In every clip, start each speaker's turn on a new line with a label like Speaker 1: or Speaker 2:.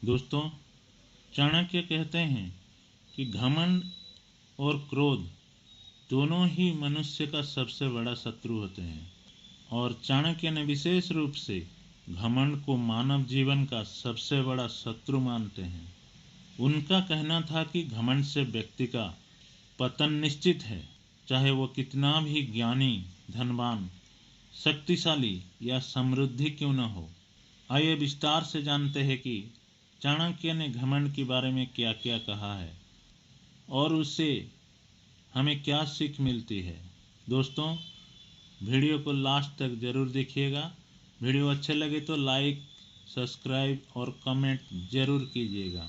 Speaker 1: दोस्तों, चाणक्य कहते हैं कि घमंड और क्रोध दोनों ही मनुष्य का सबसे बड़ा शत्रु होते हैं और चाणक्य ने विशेष रूप से घमंड को मानव जीवन का सबसे बड़ा शत्रु मानते हैं। उनका कहना था कि घमंड से व्यक्ति का पतन निश्चित है, चाहे वो कितना भी ज्ञानी, धनवान, शक्तिशाली या समृद्धि क्यों न हो। आइए विस्तार से जानते हैं कि चाणक्य ने घमंड के बारे में क्या क्या कहा है और उससे हमें क्या सीख मिलती है। दोस्तों, वीडियो को लास्ट तक जरूर देखिएगा। वीडियो अच्छे लगे तो लाइक, सब्सक्राइब और कमेंट जरूर कीजिएगा।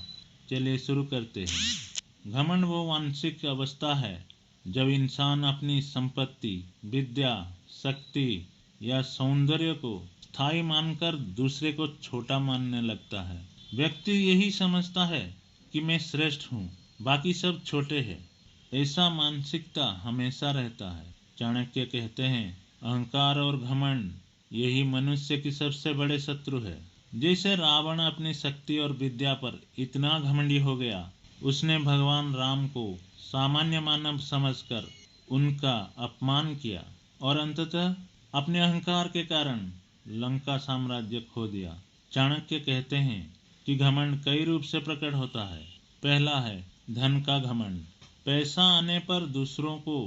Speaker 1: चलिए शुरू करते हैं। घमंड वो मानसिक अवस्था है जब इंसान अपनी संपत्ति, विद्या, शक्ति या सौंदर्य को स्थायी मानकर दूसरे को छोटा मानने लगता है। व्यक्ति यही समझता है कि मैं श्रेष्ठ हूँ, बाकी सब छोटे हैं। ऐसा मानसिकता हमेशा रहता है। चाणक्य कहते हैं, अहंकार और घमंड यही मनुष्य की सबसे बड़े शत्रु है। जैसे रावण अपनी शक्ति और विद्या पर इतना घमंडी हो गया, उसने भगवान राम को सामान्य मानव समझकर उनका अपमान किया और अंततः अपने अहंकार के कारण लंका साम्राज्य खो दिया। चाणक्य कहते हैं कि घमंड कई रूप से प्रकट होता है। पहला है धन का घमंड। पैसा आने पर दूसरों को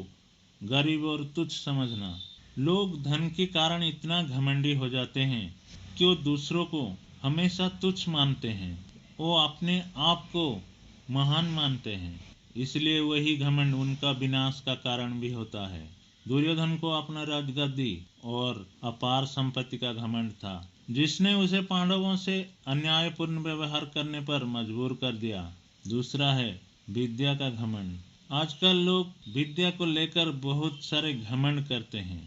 Speaker 1: गरीब और तुच्छ समझना। लोग धन के कारण इतना घमंडी हो जाते हैं कि वो दूसरों को हमेशा तुच्छ मानते हैं। वो अपने आप को महान मानते हैं, इसलिए वही घमंड उनका विनाश का कारण भी होता है। दुर्योधन को अपना राजगद्दी और अपार संपत्ति का घमंड था, जिसने उसे पांडवों से अन्यायपूर्ण व्यवहार करने पर मजबूर कर दिया। दूसरा है विद्या का घमंड। आजकल लोग विद्या को लेकर बहुत सारे घमंड करते हैं।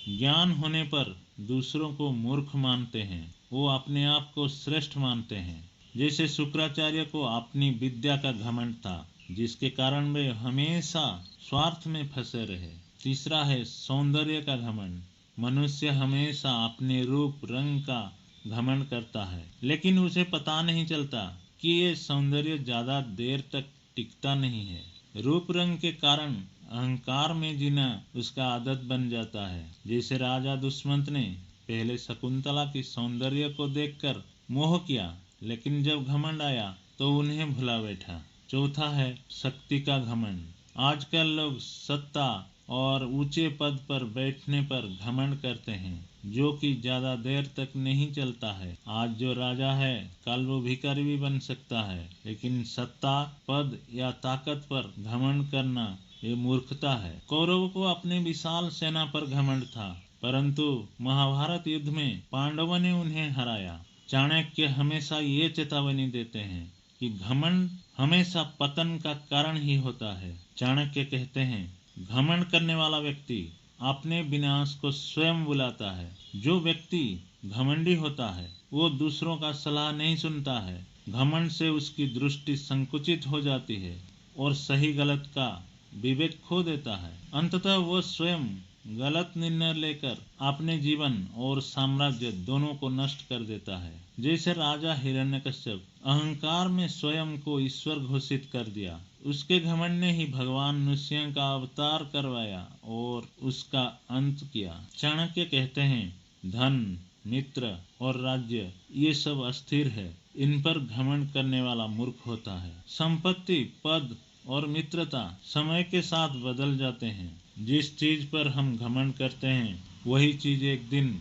Speaker 1: ज्ञान होने पर दूसरों को मूर्ख मानते हैं। वो अपने आप को श्रेष्ठ मानते हैं। जैसे शुक्राचार्य को अपनी विद्या का घमंड था, जिसके कारण वे हमेशा स्वार्थ में फंसे रहे। तीसरा है सौंदर्य का घमंड। मनुष्य हमेशा अपने रूप रंग का घमंड करता है, लेकिन उसे पता नहीं चलता कि ये सौंदर्य ज्यादा देर तक टिकता नहीं है। रूप रंग के कारण अहंकार में जीना उसका आदत बन जाता है। जैसे राजा दुष्मंत ने पहले शकुंतला की सौंदर्य को देखकर मोह किया, लेकिन जब घमंड आया तो उन्हें भुला बैठा। चौथा है शक्ति का घमंड। आजकल लोग सत्ता और ऊंचे पद पर बैठने पर घमंड करते हैं, जो कि ज्यादा देर तक नहीं चलता है। आज जो राजा है, कल वो भिखारी भी बन सकता है। लेकिन सत्ता, पद या ताकत पर घमंड करना ये मूर्खता है। कौरवों को अपने विशाल सेना पर घमंड था, परंतु महाभारत युद्ध में पांडवों ने उन्हें हराया। चाणक्य हमेशा ये चेतावनी देते हैं कि घमंड हमेशा पतन का कारण ही होता है। चाणक्य कहते हैं, घमंड करने वाला व्यक्ति अपने विनाश को स्वयं बुलाता है। जो व्यक्ति घमंडी होता है वो दूसरों का सलाह नहीं सुनता है। घमंड से उसकी दृष्टि संकुचित हो जाती है और सही गलत का विवेक खो देता है। अंततः वो स्वयं गलत निर्णय लेकर अपने जीवन और साम्राज्य दोनों को नष्ट कर देता है। जैसे राजा हिरण्यकश्यप अहंकार में स्वयं को ईश्वर घोषित कर दिया। उसके घमंड ने ही भगवान नृसिंह का अवतार करवाया और उसका अंत किया। चाणक्य कहते हैं, धन, मित्र और राज्य ये सब अस्थिर है। इन पर घमंड करने वाला मूर्ख होता है। संपत्ति, पद और मित्रता समय के साथ बदल जाते हैं। जिस चीज पर हम घमंड करते हैं वही चीज एक दिन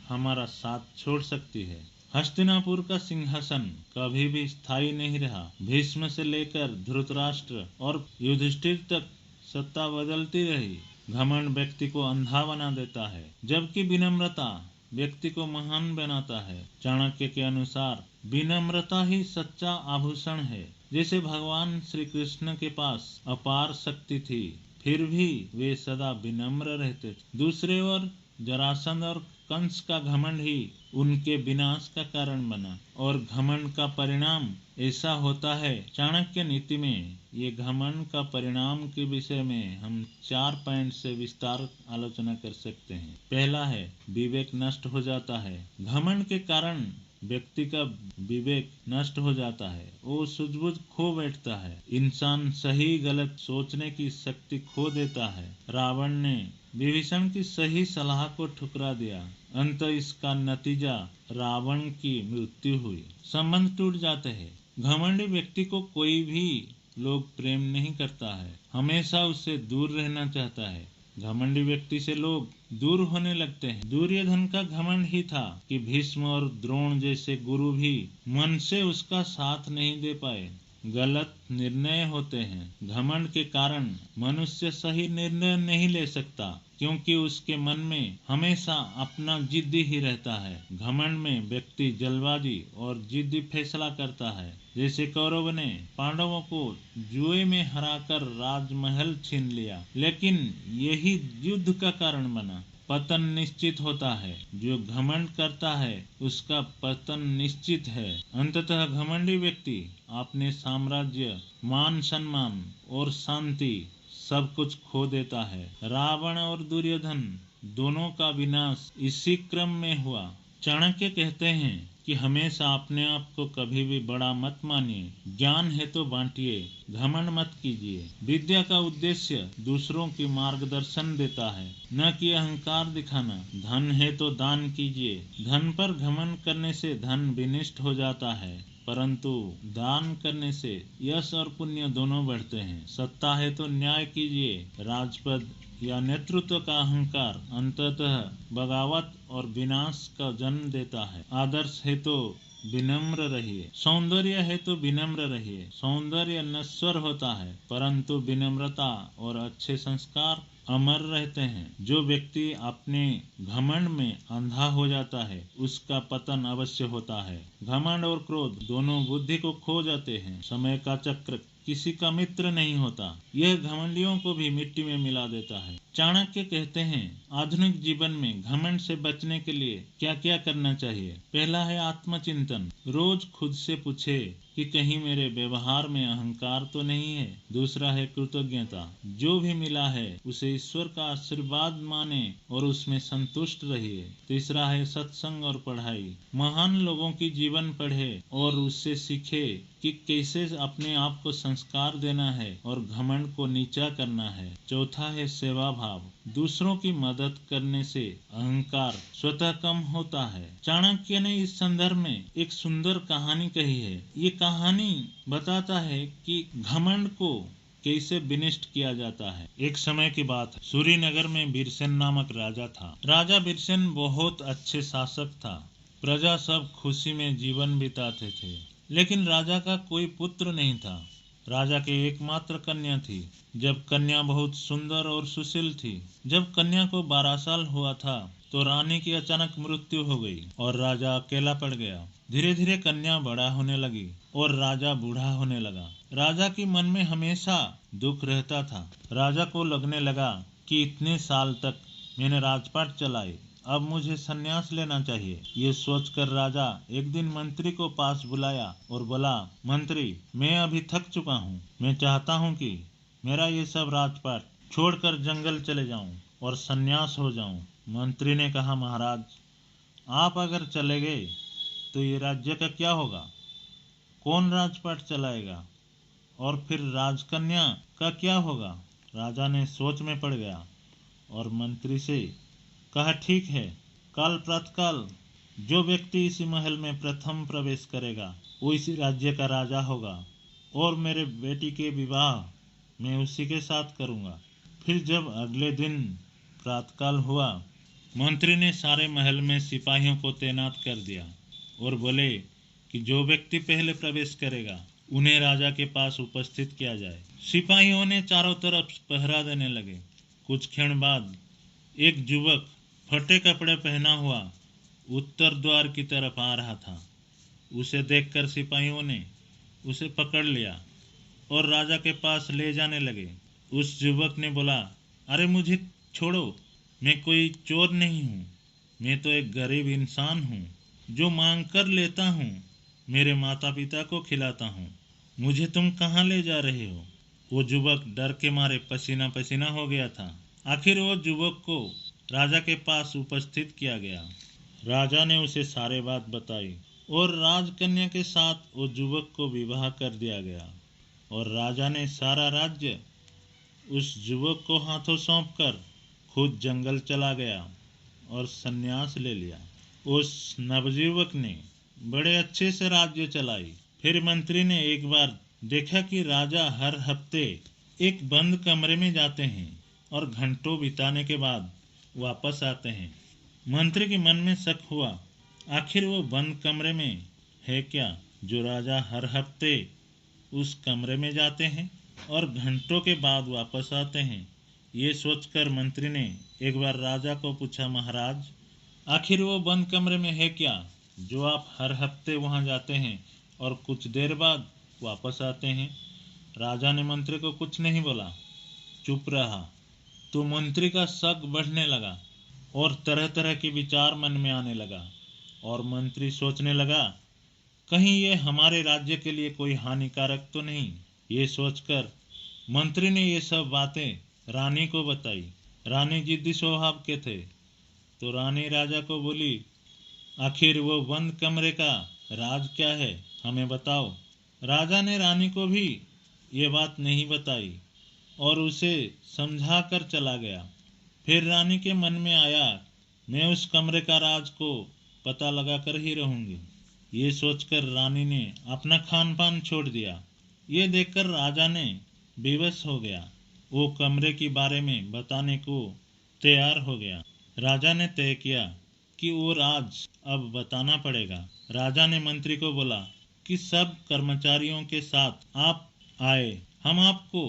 Speaker 1: हमारा साथ छोड़ सकती है। हस्तिनापुर का सिंहासन कभी भी स्थायी नहीं रहा। भीष्म से लेकर धृतराष्ट्र और युधिष्ठिर तक सत्ता बदलती रही। घमंड व्यक्ति को अंधा बना देता है, जबकि विनम्रता व्यक्ति को महान बनाता है। चाणक्य के अनुसार विनम्रता ही सच्चा आभूषण है। जैसे भगवान श्री कृष्ण के पास अपार शक्ति थी, फिर भी वे सदा विनम्र रहते थे। दूसरी ओर जरासंध और कंस का घमंड ही उनके विनाश का कारण बना और घमंड का परिणाम ऐसा होता है। चाणक्य नीति में ये घमंड का परिणाम के विषय में हम 4 पॉइंट से विस्तार आलोचना कर सकते हैं। पहला है विवेक नष्ट हो जाता है। घमंड के कारण व्यक्ति का विवेक नष्ट हो जाता है, वो सूझबूझ खो बैठता है, इंसान सही गलत सोचने की शक्ति खो देता है। रावण ने विभीषण की सही सलाह को ठुकरा दिया। अंत इसका नतीजा रावण की मृत्यु हुई। संबंध टूट जाते हैं। घमंडी व्यक्ति को कोई भी लोग प्रेम नहीं करता है, हमेशा उससे दूर रहना चाहता है। घमंडी व्यक्ति से लोग दूर होने लगते हैं। दुर्योधन का घमंड ही था कि भीष्म और द्रोण जैसे गुरु भी मन से उसका साथ नहीं दे पाए। गलत निर्णय होते हैं। घमंड के कारण मनुष्य सही निर्णय नहीं ले सकता, क्योंकि उसके मन में हमेशा अपना जिद्दी ही रहता है। घमंड में व्यक्ति जल्दबाजी और जिद्दी फैसला करता है। जैसे कौरव ने पांडवों को जुए में हराकर राजमहल छीन लिया, लेकिन यही युद्ध का कारण बना। पतन निश्चित होता है। जो घमंड करता है उसका पतन निश्चित है। अंततः घमंडी व्यक्ति अपने साम्राज्य, मान सम्मान और शांति सब कुछ खो देता है। रावण और दुर्योधन दोनों का विनाश इसी क्रम में हुआ। चाणक्य कहते हैं कि हमेशा अपने आप को कभी भी बड़ा मत मानिए। ज्ञान है तो बांटिए, घमंड मत कीजिए। विद्या का उद्देश्य दूसरों की मार्गदर्शन देता है, न कि अहंकार दिखाना। धन है तो दान कीजिए। धन पर घमंड करने से धन विनिष्ट हो जाता है, परंतु दान करने से यश और पुण्य दोनों बढ़ते हैं। सत्ता है तो न्याय कीजिए। राजपद या नेतृत्व का अहंकार अंततः बगावत और विनाश का जन्म देता है। आदर्श है तो विनम्र रहिए। सौंदर्य है तो विनम्र रहिए। सौंदर्य नश्वर होता है, परंतु विनम्रता और अच्छे संस्कार अमर रहते हैं। जो व्यक्ति अपने घमंड में अंधा हो जाता है उसका पतन अवश्य होता है। घमंड और क्रोध दोनों बुद्धि को खो जाते हैं। समय का चक्र किसी का मित्र नहीं होता, यह घमंडियों को भी मिट्टी में मिला देता है। चाणक्य कहते हैं, आधुनिक जीवन में घमंड से बचने के लिए क्या क्या करना चाहिए। पहला है आत्मचिंतन। रोज खुद से पूछे कि कहीं मेरे व्यवहार में अहंकार तो नहीं है। दूसरा है कृतज्ञता। जो भी मिला है उसे ईश्वर का आशीर्वाद माने और उसमें संतुष्ट रहिए। तीसरा है सत्संग और पढ़ाई। महान लोगों की जीवन पढ़े और उससे सीखे कि कैसे अपने आप को संस्कार देना है और घमंड को नीचा करना है। चौथा है सेवा भाव। दूसरों की मदद करने से अहंकार स्वतः कम होता है। चाणक्य ने इस संदर्भ में एक सुंदर कहानी कही है। ये कहानी बताता है कि घमंड को कैसे विनिष्ट किया जाता है। एक समय की बात है, सूरीनगर में बीरसेन नामक राजा था। राजा बीरसेन बहुत अच्छे शासक था। प्रजा सब खुशी में जीवन बिताते थे, लेकिन राजा का कोई पुत्र नहीं था। राजा की एकमात्र कन्या थी। जब कन्या बहुत सुंदर और सुशील थी, जब कन्या को 12 साल हुआ था तो रानी की अचानक मृत्यु हो गई और राजा अकेला पड़ गया। धीरे धीरे कन्या बड़ा होने लगी और राजा बूढ़ा होने लगा। राजा के मन में हमेशा दुख रहता था। राजा को लगने लगा कि इतने साल तक मैंने राजपाट चलाई, अब मुझे संन्यास लेना चाहिए। ये सोचकर राजा एक दिन मंत्री को पास बुलाया और बोला, मंत्री, मैं अभी थक चुका हूँ। मैं चाहता हूँ कि मेरा ये सब राजपाट छोड़कर जंगल चले जाऊँ और संन्यास हो जाऊँ। मंत्री ने कहा, महाराज, आप अगर चले गए तो ये राज्य का क्या होगा? कौन राजपाट चलाएगा? और फिर राजकन्या का क्या होगा? राजा ने सोच में पड़ गया और मंत्री से कहा, ठीक है, कल प्रातःकाल जो व्यक्ति इसी महल में प्रथम प्रवेश करेगा वो इसी राज्य का राजा होगा और मेरे बेटी के विवाह मैं उसी के साथ करूंगा। फिर जब अगले दिन प्रातःकाल हुआ, मंत्री ने सारे महल में सिपाहियों को तैनात कर दिया और बोले कि जो व्यक्ति पहले प्रवेश करेगा उन्हें राजा के पास उपस्थित किया जाए। सिपाहियों ने चारों तरफ पहरा देने लगे। कुछ क्षण बाद एक युवक फटे कपड़े पहना हुआ उत्तर द्वार की तरफ आ रहा था। उसे देखकर सिपाहियों ने उसे पकड़ लिया और राजा के पास ले जाने लगे। उस युवक ने बोला, अरे मुझे छोड़ो, मैं कोई चोर नहीं हूँ, मैं तो एक गरीब इंसान हूँ जो मांग कर लेता हूँ, मेरे माता पिता को खिलाता हूँ। मुझे तुम कहाँ ले जा रहे हो? वो युवक डर के मारे पसीना पसीना हो गया था। आखिर वो युवक को राजा के पास उपस्थित किया गया। राजा ने उसे सारी बात बताई और राजकन्या के साथ वो युवक को विवाह कर दिया गया। और राजा ने सारा राज्य उस युवक को हाथों सौंपकर खुद जंगल चला गया और संन्यास ले लिया। उस नवयुवक ने बड़े अच्छे से राज्य चलाई। फिर मंत्री ने एक बार देखा कि राजा हर हफ्ते एक बंद कमरे में जाते हैं और घंटों बिताने के बाद वापस आते हैं। मंत्री के मन में शक हुआ, आखिर वो बंद कमरे में है क्या जो राजा हर हफ्ते उस कमरे में जाते हैं और घंटों के बाद वापस आते हैं। ये सोचकर मंत्री ने एक बार राजा को पूछा, महाराज, आखिर वो बंद कमरे में है क्या जो आप हर हफ्ते वहां जाते हैं और कुछ देर बाद वापस आते हैं? राजा ने मंत्री को कुछ नहीं बोला, चुप रहा। तो मंत्री का शक बढ़ने लगा और तरह तरह के विचार मन में आने लगा। और मंत्री सोचने लगा, कहीं ये हमारे राज्य के लिए कोई हानिकारक तो नहीं। ये सोचकर मंत्री ने ये सब बातें रानी को बताई। रानी जिद्दी स्वभाव के थे, तो रानी राजा को बोली, आखिर वो बंद कमरे का राज क्या है, हमें बताओ। राजा ने रानी को भी ये बात नहीं बताई और उसे समझा कर चला गया। फिर रानी के मन में आया, मैं उस कमरे का राज को पता लगा कर ही रहूंगी। ये सोचकर रानी ने अपना खान पान छोड़ दिया। ये देखकर राजा ने बेबस हो गया। वो कमरे के बारे में बताने को तैयार हो गया। राजा ने तय किया कि वो राज अब बताना पड़ेगा। राजा ने मंत्री को बोला कि सब कर्मचारियों के साथ आप आए, हम आपको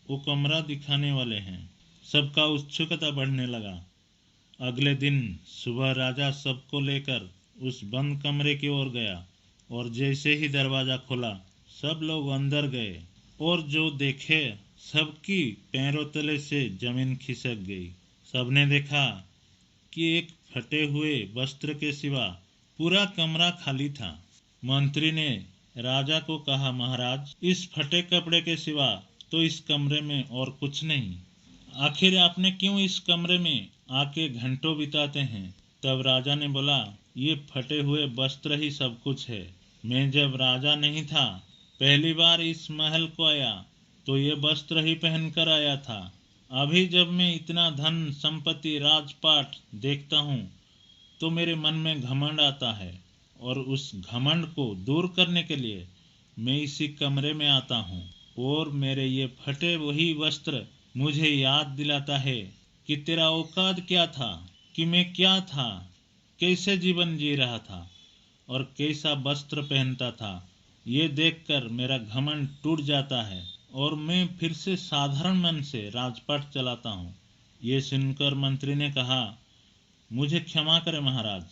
Speaker 1: वो कमरा दिखाने वाले हैं। सबका उत्सुकता बढ़ने लगा। अगले दिन सुबह राजा सबको लेकर उस बंद कमरे की ओर गया और जैसे ही दरवाजा खुला सब लोग अंदर गए और जो देखे सबकी पैरों तले से जमीन खिसक गई। सबने देखा कि एक फटे हुए वस्त्र के सिवा पूरा कमरा खाली था। मंत्री ने राजा को कहा, महाराज, इस फटे कपड़े के सिवा तो इस कमरे में और कुछ नहीं। आखिर आपने क्यों इस कमरे में आके घंटों बिताते हैं? तब राजा ने बोला, ये फटे हुए वस्त्र ही सब कुछ है। मैं जब राजा नहीं था, पहली बार इस महल को आया तो ये वस्त्र ही पहनकर आया था। अभी जब मैं इतना धन संपत्ति राजपाट देखता हूँ तो मेरे मन में घमंड आता है और उस घमंड को दूर करने के लिए मैं इसी कमरे में आता हूँ और मेरे ये फटे वही वस्त्र मुझे याद दिलाता है कि तेरा औकात क्या था, कि मैं क्या था, कैसे जीवन जी रहा था और कैसा वस्त्र पहनता था। ये देखकर मेरा घमंड टूट जाता है और मैं फिर से साधारण मन से राजपाट चलाता हूँ। ये सुनकर मंत्री ने कहा, मुझे क्षमा करें महाराज,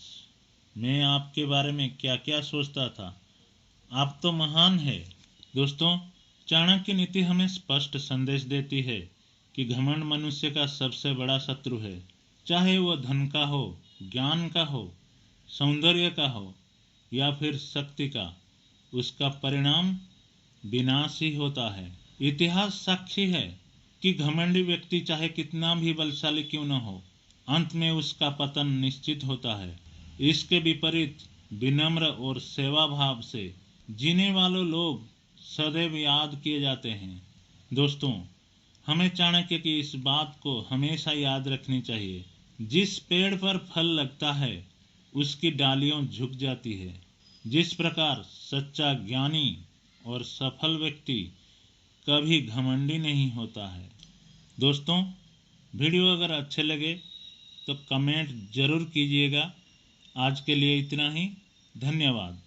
Speaker 1: मैं आपके बारे में क्या क्या सोचता था। आप तो महान है। दोस्तों, चाणक्य नीति हमें स्पष्ट संदेश देती है कि घमंड मनुष्य का सबसे बड़ा शत्रु है। चाहे वह धन का हो, ज्ञान का हो, सौंदर्य का हो या फिर शक्ति का, उसका परिणाम विनाश ही होता है। इतिहास साक्षी है कि घमंडी व्यक्ति चाहे कितना भी बलशाली क्यों न हो, अंत में उसका पतन निश्चित होता है। इसके विपरीत विनम्र और सेवा भाव से जीने वाले लोग सदैव याद किए जाते हैं। दोस्तों, हमें चाणक्य की इस बात को हमेशा याद रखनी चाहिए। जिस पेड़ पर फल लगता है उसकी डालियों झुक जाती है। जिस प्रकार सच्चा ज्ञानी और सफल व्यक्ति कभी घमंडी नहीं होता है। दोस्तों, वीडियो अगर अच्छे लगे तो कमेंट जरूर कीजिएगा। आज के लिए इतना ही। धन्यवाद।